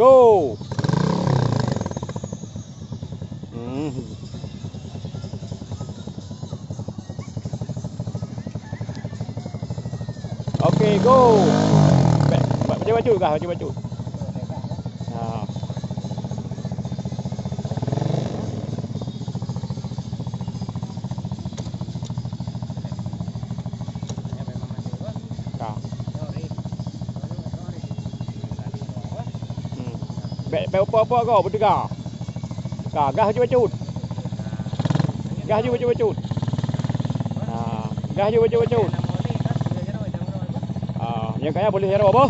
Go. Hmm. Okay, go. Baca baju kah? Baca baju. Ha. Kah. Baik apa-apa kau berdegar. Kah, gas je bacut. Gas je bacut. Ha, gas je bacut. Yang kaya boleh hero apa?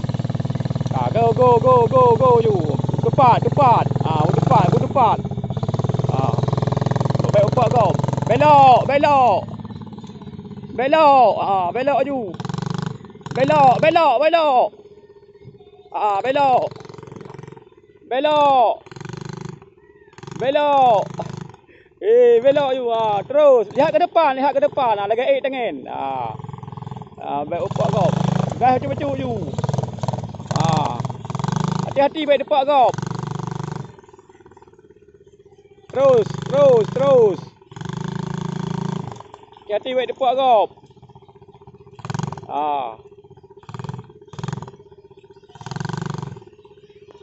Go you. Depat. Depat. Baik upak kau. Belok. Belok aju. Belok. Belok. Belok you. Terus lihat ke depan. Lagi tangan. Baik upak kau. Gas macam you. Hati-hati baik depak kau. Terus. Hati-hati baik depak kau.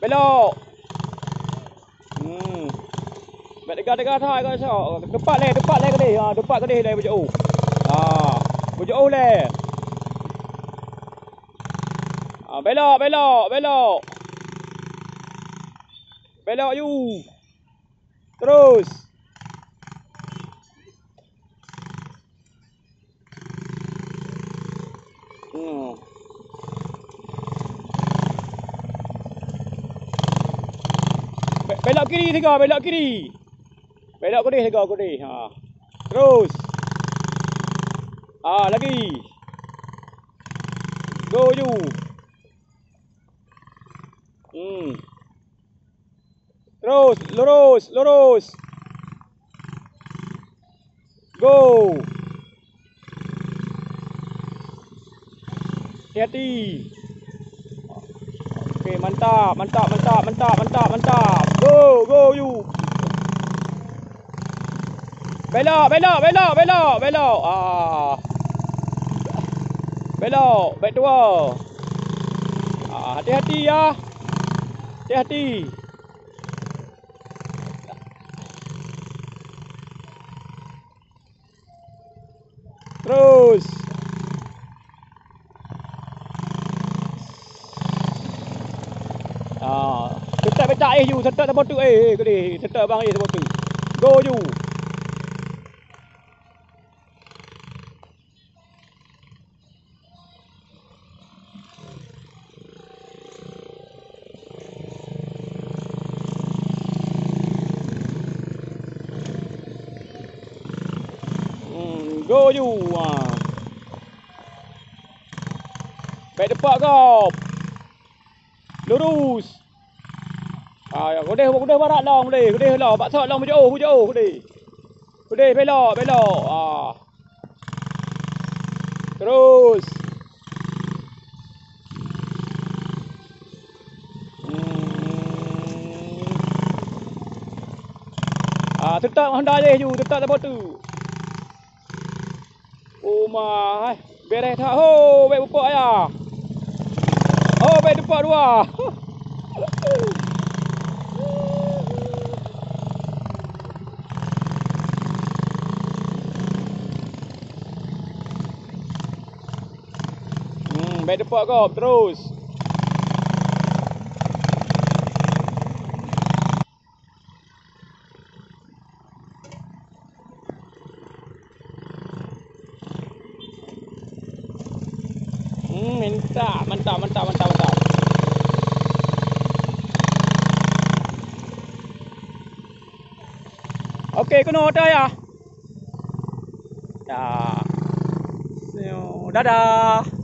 Belok. Baik dekat thai kau sao. Depak leh ke ni. Depak ke ni dah bujau. Bujau leh. Belok. Belok you. Terus. Belok kiri tiga, belok kiri. Belok ke ni. Terus. Lagi. Go you. Terus, lurus. Go. Hati-hati. Okey, mantap. Go you. Belok. Belok, back dua. Hati-hati ya. Hati-hati. Terus. Tetap you, tetap tempat tu ke ni. Tetap bang tempat tu. Go you. Go you. Baik depak kau. Lurus. Kau barat long boleh. Kau lah paksa long jauh kau deh. Belok. Terus. Tetap Honda je you, tetap tempat tu. Oh my. Beres tak. Baik upak ayah. Baik depak dua. Baik depak kau, terus. Mantap. Okey, kena order ya. Dadah.